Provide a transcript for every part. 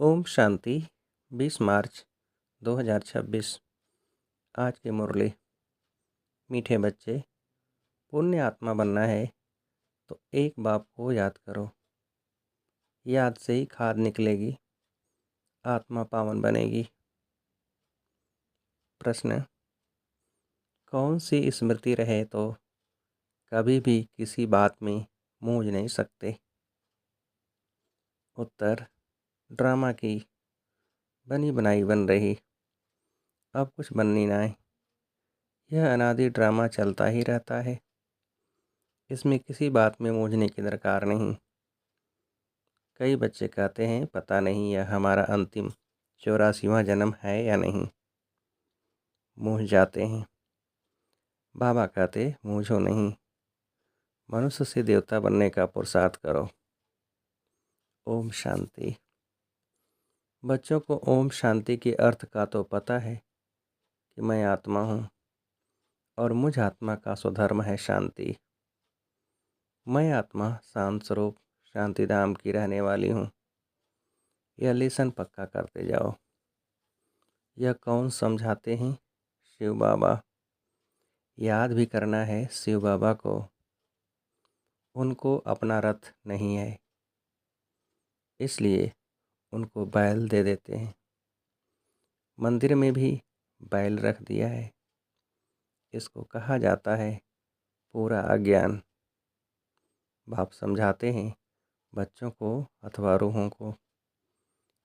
ओम शांति। 20 मार्च 2026। आज की मुरली। मीठे बच्चे, पुण्य आत्मा बनना है तो एक बाप को याद करो। याद से ही खाद निकलेगी, आत्मा पावन बनेगी। प्रश्न: कौन सी स्मृति रहे तो कभी भी किसी बात में मूझ नहीं सकते? उत्तर: ड्रामा की बनी बनाई बन रही, अब कुछ बननी ना है। यह अनादि ड्रामा चलता ही रहता है, इसमें किसी बात में मूझने की दरकार नहीं। कई बच्चे कहते हैं पता नहीं यह हमारा अंतिम 84वां जन्म है या नहीं। मूझ जाते हैं। बाबा कहते मूझो नहीं, मनुष्य से देवता बनने का पुरुषार्थ करो। ओम शांति। बच्चों को ओम शांति के अर्थ का तो पता है कि मैं आत्मा हूँ और मुझ आत्मा का स्वधर्म है शांति। मैं आत्मा शांत स्वरूप शांतिधाम की रहने वाली हूँ। यह लेसन पक्का करते जाओ। यह कौन समझाते हैं? शिव बाबा। याद भी करना है शिव बाबा को। उनको अपना रथ नहीं है, इसलिए उनको बैल दे देते हैं। मंदिर में भी बैल रख दिया है। इसको कहा जाता है पूरा अज्ञान। बाप समझाते हैं बच्चों को अथवा रूहों को,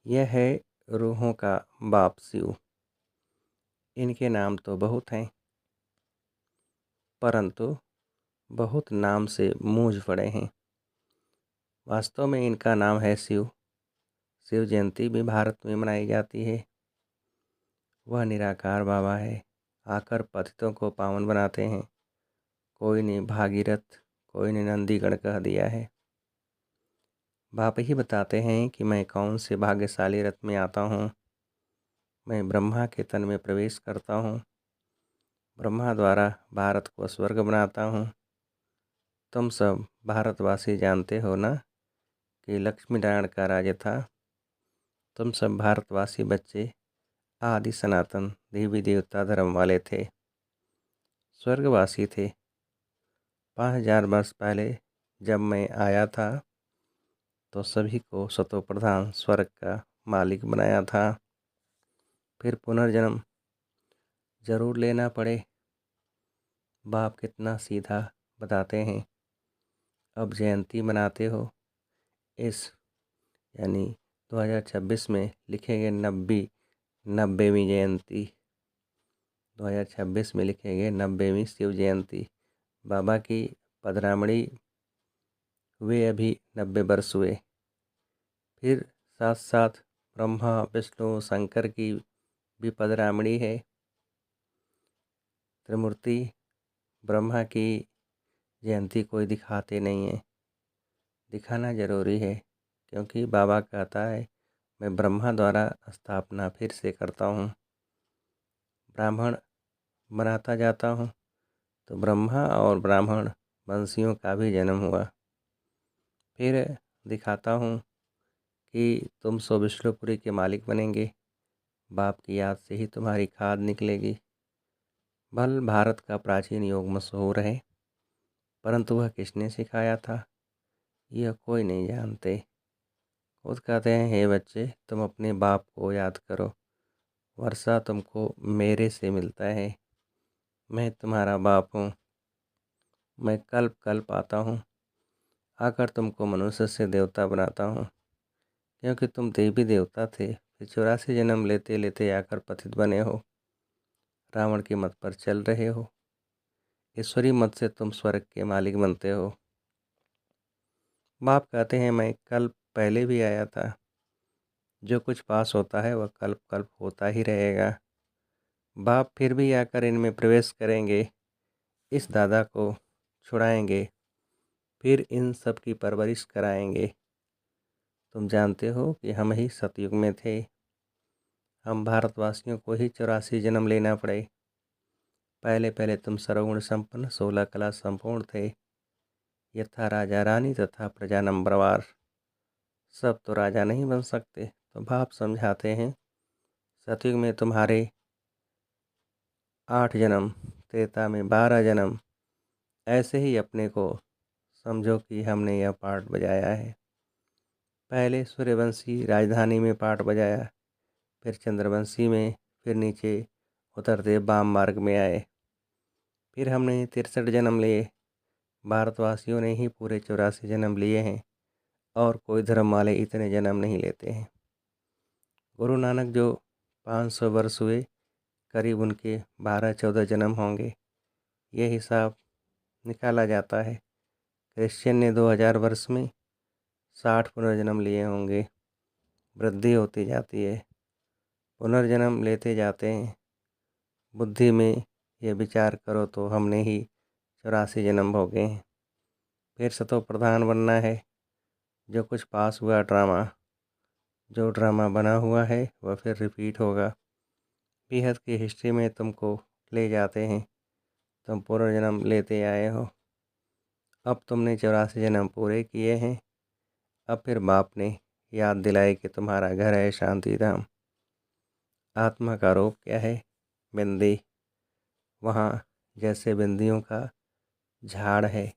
यह है रूहों का बाप शिव। इनके नाम तो बहुत हैं, परंतु बहुत नाम से मूझ पड़े हैं। वास्तव में इनका नाम है शिव। शिव जयंती भी भारत में मनाई जाती है। वह निराकार बाबा है, आकर पतितों को पावन बनाते हैं। कोई ने भागीरथ, कोई ने नंदीगण कह दिया है। बाप ही बताते हैं कि मैं कौन से भाग्यशाली रथ में आता हूँ। मैं ब्रह्मा के तन में प्रवेश करता हूँ। ब्रह्मा द्वारा भारत को स्वर्ग बनाता हूँ। तुम सब भारतवासी जानते हो ना कि लक्ष्मी नारायण का राज्य था। तुम सब भारतवासी बच्चे आदि सनातन देवी देवता धर्म वाले थे, स्वर्गवासी थे। 5000 वर्ष पहले जब मैं आया था तो सभी को सतो प्रधान स्वर्ग का मालिक बनाया था। फिर पुनर्जन्म जरूर लेना पड़े। बाप कितना सीधा बताते हैं। अब जयंती मनाते हो, इस यानी 2026 में लिखेंगे 90वीं जयंती। 2026 में लिखेंगे 90वीं शिव जयंती। बाबा की पधरामणी हुए अभी 90 वर्ष हुए। फिर साथ साथ ब्रह्मा विष्णु शंकर की भी पधरामणी है। त्रिमूर्ति ब्रह्मा की जयंती कोई दिखाते नहीं है। दिखाना ज़रूरी है, क्योंकि बाबा कहता है मैं ब्रह्मा द्वारा स्थापना फिर से करता हूँ। ब्राह्मण बनाता जाता हूँ तो ब्रह्मा और ब्राह्मण वंशियों का भी जन्म हुआ। फिर दिखाता हूँ कि तुम सो विष्णुपुरी के मालिक बनेंगे। बाप की याद से ही तुम्हारी खाद निकलेगी। भल भारत का प्राचीन योग मशहूर है, परंतु वह किसने सिखाया था यह कोई नहीं जानते। खुद कहते हैं हे बच्चे, तुम अपने बाप को याद करो। वर्षा तुमको मेरे से मिलता है। मैं तुम्हारा बाप हूँ। मैं कल्प कल्प आता हूँ, आकर तुमको मनुष्य से देवता बनाता हूँ। क्योंकि तुम देवी देवता थे, फिर 84 जन्म लेते लेते आकर पतित बने हो। रावण के मत पर चल रहे हो। ईश्वरी मत से तुम स्वर्ग के मालिक बनते हो। बाप कहते हैं मैं कल्प पहले भी आया था। जो कुछ पास होता है वह कल्प कल्प होता ही रहेगा। बाप फिर भी आकर इनमें प्रवेश करेंगे, इस दादा को छुड़ाएंगे, फिर इन सब की परवरिश कराएंगे। तुम जानते हो कि हम ही सतयुग में थे। हम भारतवासियों को ही 84 जन्म लेना पड़े। पहले पहले तुम सर्वगुण संपन्न 16 कला संपूर्ण थे। यथा राजा रानी तथा प्रजा नंबरवार। सब तो राजा नहीं बन सकते, तो बाप समझाते हैं, सतयुग में तुम्हारे 8 जन्म, त्रेता में 12 जन्म, ऐसे ही अपने को समझो कि हमने यह पार्ट बजाया है। पहले सूर्यवंशी राजधानी में पार्ट बजाया, फिर चंद्रवंशी में, फिर नीचे उतरते वाम मार्ग में आए। फिर हमने 63 जन्म लिए। भारतवासियों ने ही पूरे 84 जन्म लिए हैं और कोई धर्म वाले इतने जन्म नहीं लेते हैं। गुरु नानक जो 500 वर्ष हुए, करीब उनके 12-14 जन्म होंगे। ये हिसाब निकाला जाता है। क्रिश्चियन ने 2000 वर्ष में 60 पुनर्जन्म लिए होंगे। वृद्धि होती जाती है, पुनर्जन्म लेते जाते हैं। बुद्धि में ये विचार करो तो हमने ही 84 जन्म भोगे हैं। फिर सतो प्रधान बनना है। जो कुछ पास हुआ ड्रामा, जो ड्रामा बना हुआ है वह फिर रिपीट होगा। बेहद की हिस्ट्री में तुमको ले जाते हैं। तुम पुनर्जन्म लेते आए हो। अब तुमने 84 जन्म पूरे किए हैं। अब फिर बाप ने याद दिलाई कि तुम्हारा घर है शांति धाम। आत्मा का रूप क्या है? बिंदी। वहाँ जैसे बिंदियों का झाड़ है,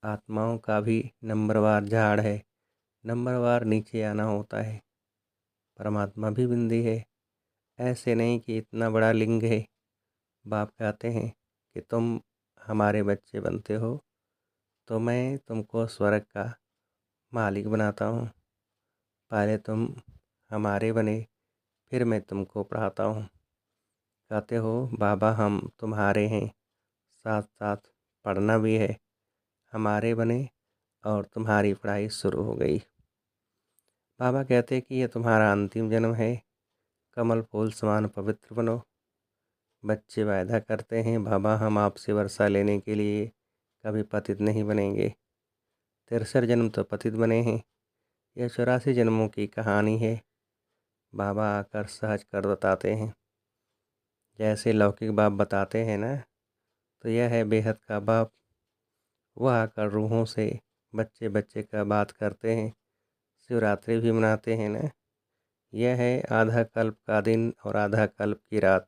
आत्माओं का भी नंबरवार झाड़ है। नंबरवार नीचे आना होता है। परमात्मा भी बिंदी है। ऐसे नहीं कि इतना बड़ा लिंग है। बाप कहते हैं कि तुम हमारे बच्चे बनते हो तो मैं तुमको स्वर्ग का मालिक बनाता हूँ। पहले तुम हमारे बने, फिर मैं तुमको पढ़ाता हूँ। कहते हो बाबा हम तुम्हारे हैं, साथ साथ पढ़ना भी है। हमारे बने और तुम्हारी पढ़ाई शुरू हो गई। बाबा कहते कि ये तुम्हारा अंतिम जन्म है। कमल फूल समान पवित्र बनो। बच्चे वायदा करते हैं बाबा हम आपसे वर्षा लेने के लिए कभी पतित नहीं बनेंगे। 63 जन्म तो पतित बने हैं। यह 84 जन्मों की कहानी है। बाबा आकर सहज कर बताते हैं। जैसे लौकिक बाप बताते हैं ना, तो यह है बेहद का बाप। वह आकर रूहों से बच्चे बच्चे का बात करते हैं। शिवरात्रि भी मनाते हैं ना। यह है आधा कल्प का दिन और आधा कल्प की रात।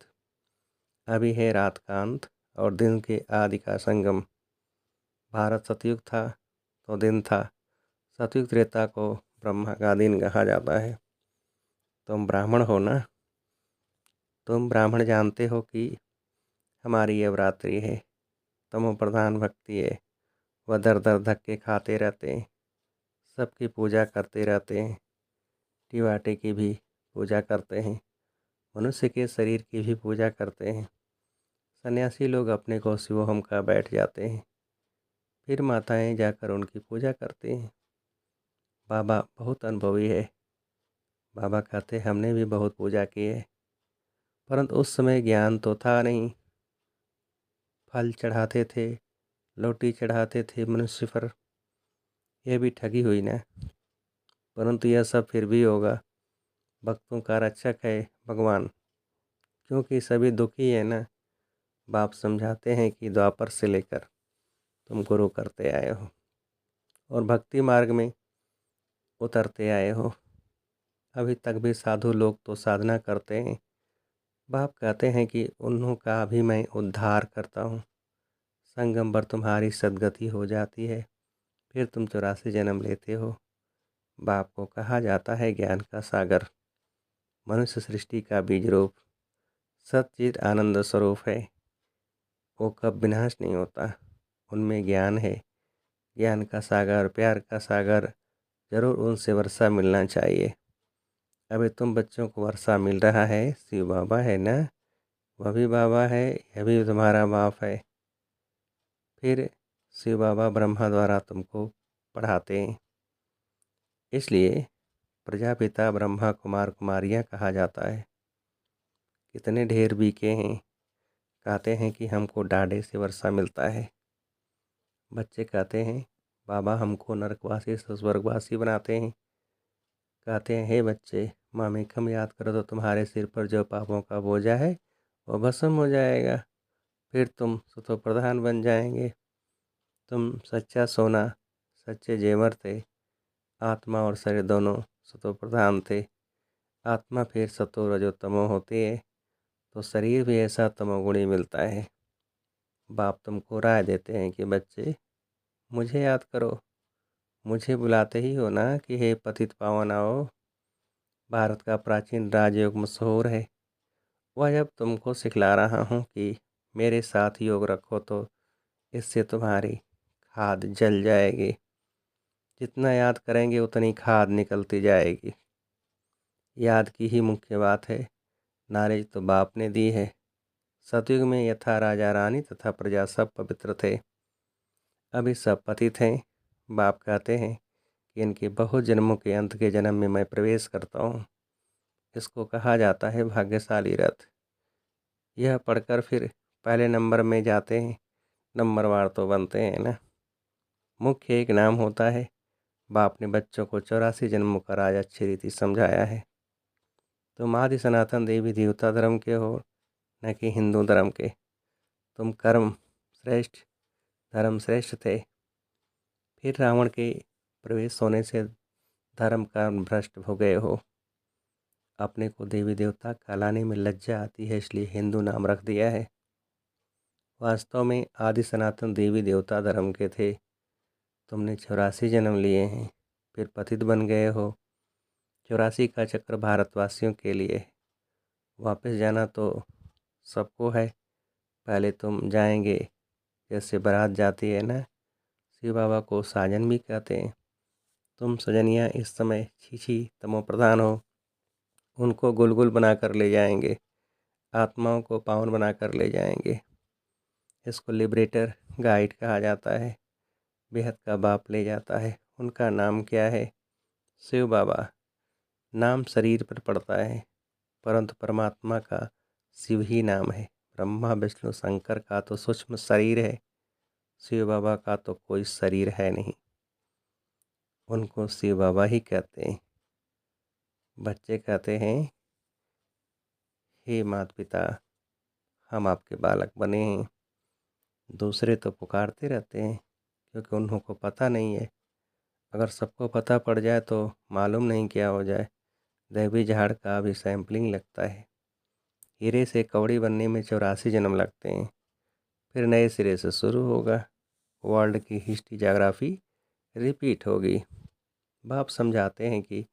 अभी है रात का अंत और दिन के आदि का संगम। भारत सतयुग था तो दिन था। सतयुग त्रेता को ब्रह्मा का दिन कहा जाता है। तुम ब्राह्मण हो ना। तुम ब्राह्मण जानते हो कि हमारी अवरात्रि है। तमो प्रधान भक्ति है। वह दर दर धक्के खाते रहते हैं। सबकी पूजा करते रहते हैं। टिवाटे की भी पूजा करते हैं। मनुष्य के शरीर की भी पूजा करते हैं। सन्यासी लोग अपने को शिवोहम का बैठ जाते हैं। फिर माताएं जाकर उनकी पूजा करती हैं। बाबा बहुत अनुभवी है। बाबा कहते हमने भी बहुत पूजा की है, परंतु उस समय ज्ञान तो था नहीं। फल चढ़ाते थे, रोटी चढ़ाते थे मनुष्य पर। यह भी ठगी हुई ना। परंतु यह सब फिर भी होगा। भक्तों का रक्षक है भगवान, क्योंकि सभी दुखी है ना। बाप समझाते हैं कि द्वापर से लेकर तुम गुरु करते आए हो और भक्ति मार्ग में उतरते आए हो। अभी तक भी साधु लोग तो साधना करते हैं। बाप कहते हैं कि उन्हों का भी मैं उद्धार करता हूँ। संगम पर तुम्हारी सद्गति हो जाती है। फिर तुम 84 जन्म लेते हो। बाप को कहा जाता है ज्ञान का सागर। मनुष्य सृष्टि का बीज रूप सच्चिद आनंद स्वरूप है। वो कब विनाश नहीं होता। उनमें ज्ञान है। ज्ञान का सागर, प्यार का सागर, जरूर उनसे वर्षा मिलना चाहिए। अभी तुम बच्चों को वर्षा मिल रहा है। शिव बाबा है ना, वह भी बाबा है, यह भी तुम्हारा बाप है। फिर शिव बाबा ब्रह्मा द्वारा तुमको पढ़ाते हैं। इसलिए प्रजापिता ब्रह्मा कुमार कुमारियाँ कहा जाता है। कितने ढेर बीके हैं। कहते हैं कि हमको डाढ़े से वर्षा मिलता है। बच्चे कहते हैं बाबा हमको नरकवासी से स्वर्गवासी बनाते हैं। कहते हैं हे बच्चे, मामी कम याद करो तो तुम्हारे सिर पर जो पापों का बोझा है वो भस्म हो जाएगा। फिर तुम सतो प्रधान बन जाएंगे। तुम सच्चा सोना, सच्चे जेवर थे। आत्मा और शरीर दोनों सतो प्रधान थे। आत्मा फिर सतो रजो तमो होती है, तो शरीर भी ऐसा तमोगुणी मिलता है। बाप तुमको राय देते हैं कि बच्चे मुझे याद करो, मुझे बुलाते ही हो ना कि हे पतित पावन आओ। भारत का प्राचीन राजयोग मशहूर है। वह जब तुमको सिखला रहा हूँ कि मेरे साथ योग रखो, तो इससे तुम्हारी खाद जल जाएगी। जितना याद करेंगे उतनी खाद निकलती जाएगी। याद की ही मुख्य बात है। नॉलेज तो बाप ने दी है। सतयुग में यथा राजा रानी तथा प्रजा सब पवित्र थे। अभी सब पतित हैं। बाप कहते हैं कि इनके बहुत जन्मों के अंत के जन्म में मैं प्रवेश करता हूँ। इसको कहा जाता है भाग्यशाली रथ। यह पढ़कर फिर पहले नंबर में जाते हैं। नंबरवार तो बनते हैं ना। मुख्य एक नाम होता है। बाप ने बच्चों को 84 जन्मों का राज अच्छी रीति समझाया है। तुम आदि सनातन देवी देवता धर्म के हो, न कि हिंदू धर्म के। तुम कर्म श्रेष्ठ, धर्म श्रेष्ठ थे। फिर रावण के प्रवेश होने से धर्म का भ्रष्ट हो गए हो। अपने को देवी देवता कहलाने में लज्जा आती है, इसलिए हिंदू नाम रख दिया है। वास्तव में आदि सनातन देवी देवता धर्म के थे। तुमने 84 जन्म लिए हैं, फिर पतित बन गए हो। 84 का चक्र भारतवासियों के लिए। वापस जाना तो सबको है। पहले तुम जाएंगे, जैसे बारात जाती है ना। शिव बाबा को साजन भी कहते हैं। तुम सजनिया इस समय छीछी तमो प्रधान हो। उनको गुलगुल बनाकर ले जाएंगे, आत्माओं को पावन बनाकर ले जाएंगे। इसको लिबरेटर गाइड कहा जाता है। बेहद का बाप ले जाता है। उनका नाम क्या है? शिव बाबा। नाम शरीर पर पड़ता है, परंतु परमात्मा का शिव ही नाम है। ब्रह्मा विष्णु शंकर का तो सूक्ष्म शरीर है। शिव बाबा का तो कोई शरीर है नहीं। उनको शिव बाबा ही कहते हैं। बच्चे कहते हैं, हे माता पिता, हम आपके बालक बने हैं। दूसरे तो पुकारते रहते हैं, क्योंकि उनको पता नहीं है। अगर सबको पता पड़ जाए तो मालूम नहीं क्या हो जाए। दैवी झाड़ का भी सैंपलिंग लगता है। हीरे से कौड़ी बनने में 84 जन्म लगते हैं। फिर नए सिरे से शुरू होगा। वर्ल्ड की हिस्ट्री जोग्राफी रिपीट होगी। बाप समझाते हैं कि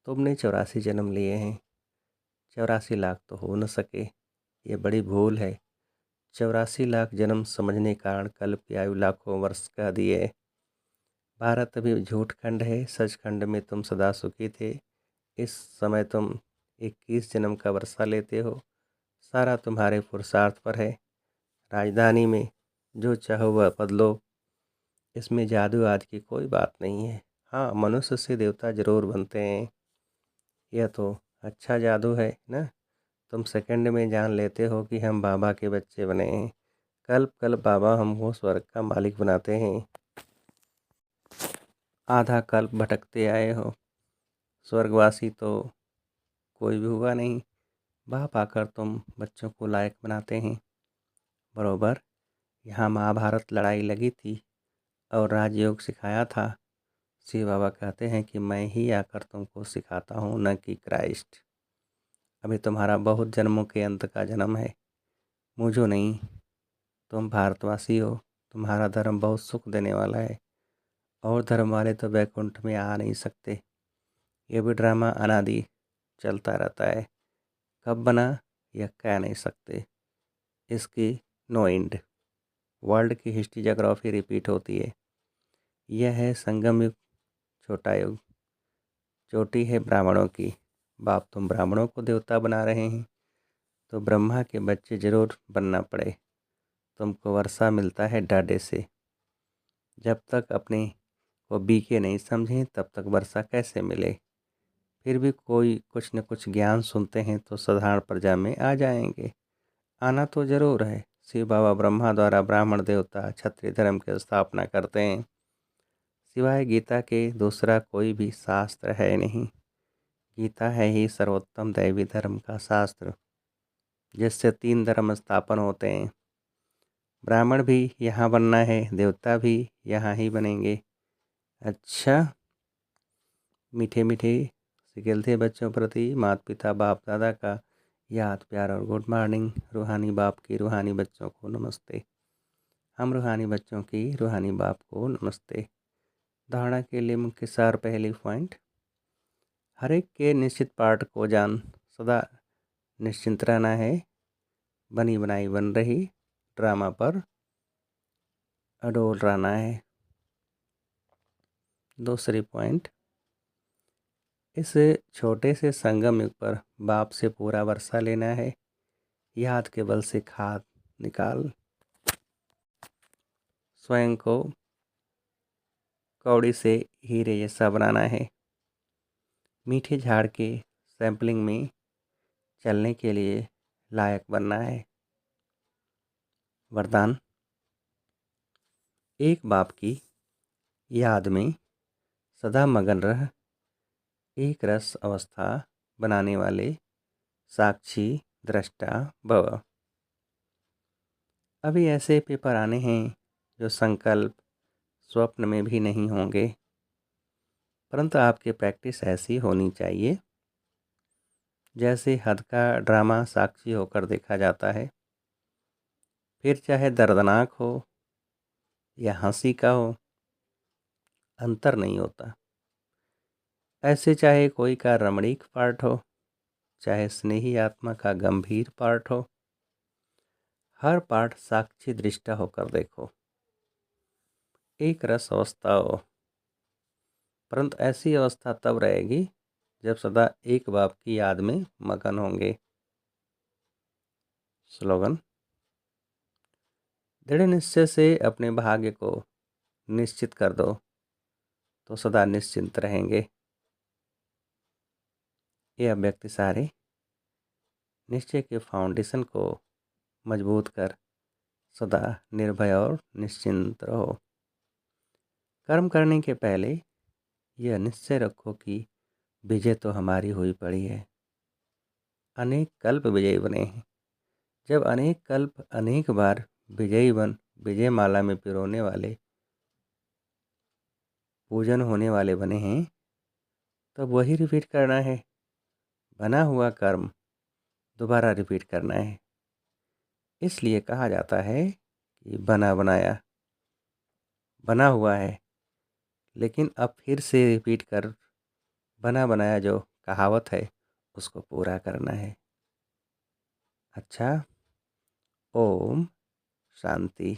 तुमने 84 जन्म लिए हैं। 84 लाख तो हो न सके, ये बड़ी भूल है। 84 लाख जन्म समझने कारण कल्प की आयु लाखों वर्ष कह दिए। भारत अभी झूठ खंड है, सच खंड में तुम सदा सुखी थे। इस समय तुम 21 जन्म का वर्षा लेते हो। सारा तुम्हारे पुरुषार्थ पर है। राजधानी में जो चाहो वह पद लो। इसमें जादू आदि की कोई बात नहीं है। हाँ, मनुष्य से देवता जरूर बनते हैं। यह तो अच्छा जादू है ना। तुम सेकंड में जान लेते हो कि हम बाबा के बच्चे बने हैं। कल्प कल्प बाबा हमको स्वर्ग का मालिक बनाते हैं। आधा कल्प भटकते आए हो। स्वर्गवासी तो कोई भी हुआ नहीं। बाप आकर तुम बच्चों को लायक बनाते हैं। बरोबर यहाँ महाभारत लड़ाई लगी थी और राजयोग सिखाया था। शिव बाबा कहते हैं कि मैं ही आकर तुमको सिखाता हूँ, न कि क्राइस्ट। अभी तुम्हारा बहुत जन्मों के अंत का जन्म है, मुझो नहीं। तुम भारतवासी हो। तुम्हारा धर्म बहुत सुख देने वाला है, और धर्म वाले तो वैकुंठ में आ नहीं सकते। ये भी ड्रामा अनादि चलता रहता है। कब बना यह कह नहीं सकते। इसकी नो एंड। वर्ल्ड की हिस्ट्री जोग्राफी रिपीट होती है। यह है संगम युग, छोटा युग। चोटी है ब्राह्मणों की। बाप तुम ब्राह्मणों को देवता बना रहे हैं, तो ब्रह्मा के बच्चे जरूर बनना पड़े। तुमको वर्षा मिलता है डाडे से। जब तक अपने को बीके नहीं समझें, तब तक वर्षा कैसे मिले। फिर भी कोई कुछ न कुछ ज्ञान सुनते हैं तो साधारण प्रजा में आ जाएंगे। आना तो जरूर है। शिव बाबा ब्रह्मा द्वारा ब्राह्मण देवता क्षत्रिय धर्म की स्थापना करते हैं। सिवाय गीता के दूसरा कोई भी शास्त्र है नहीं। गीता है ही सर्वोत्तम दैवी धर्म का शास्त्र, जिससे 3 धर्म स्थापन होते हैं। ब्राह्मण भी यहाँ बनना है, देवता भी यहाँ ही बनेंगे। अच्छा, मीठे मीठे सिखिल थे बच्चों प्रति माता पिता बाप दादा का याद प्यार और गुड मॉर्निंग। रूहानी बाप की रूहानी बच्चों को नमस्ते। हम रूहानी बच्चों की रूहानी बाप को नमस्ते। धारणा के लिए मुख्य सार। पहली पॉइंट, हर एक के निश्चित पार्ट को जान सदा निश्चिंत रहना है। बनी बनाई बन रही ड्रामा पर अडोल रहना है। दूसरी पॉइंट, इस छोटे से संगम युग पर बाप से पूरा वर्षा लेना है। याद के बल से खाद निकाल स्वयं को कौड़ी से हीरे जैसा बनाना है। मीठे झाड़ के सैंपलिंग में चलने के लिए लायक बनना है। वरदान, एक बाप की याद में सदा मगन रह एक रस अवस्था बनाने वाले साक्षी दृष्टा भव। अभी ऐसे पेपर आने हैं जो संकल्प स्वप्न में भी नहीं होंगे, परंतु आपकी प्रैक्टिस ऐसी होनी चाहिए जैसे हद का ड्रामा साक्षी होकर देखा जाता है। फिर चाहे दर्दनाक हो या हंसी का हो, अंतर नहीं होता। ऐसे चाहे कोई का रमणीक पार्ट हो, चाहे स्नेही आत्मा का गंभीर पार्ट हो, हर पार्ट साक्षी दृष्टा होकर देखो। एक रस अवस्था हो, परंतु ऐसी अवस्था तब रहेगी जब सदा एक बाप की याद में मगन होंगे। स्लोगन, दृढ़ निश्चय से अपने भाग्य को निश्चित कर दो तो सदा निश्चिंत रहेंगे। ये अव्यक्त सारे निश्चय के फाउंडेशन को मजबूत कर सदा निर्भय और निश्चिंत रहो। कर्म करने के पहले यह निश्चय रखो कि विजय तो हमारी हुई पड़ी है। अनेक कल्प विजयी बने हैं। जब अनेक कल्प अनेक बार विजयी बन विजय माला में पिरोने वाले पूजन होने वाले बने हैं, तब वही रिपीट करना है। बना हुआ कर्म दोबारा रिपीट करना है। इसलिए कहा जाता है कि बना बनाया बना हुआ है, लेकिन अब फिर से रिपीट कर बना बनाया जो कहावत है उसको पूरा करना है। अच्छा, ओम शांति।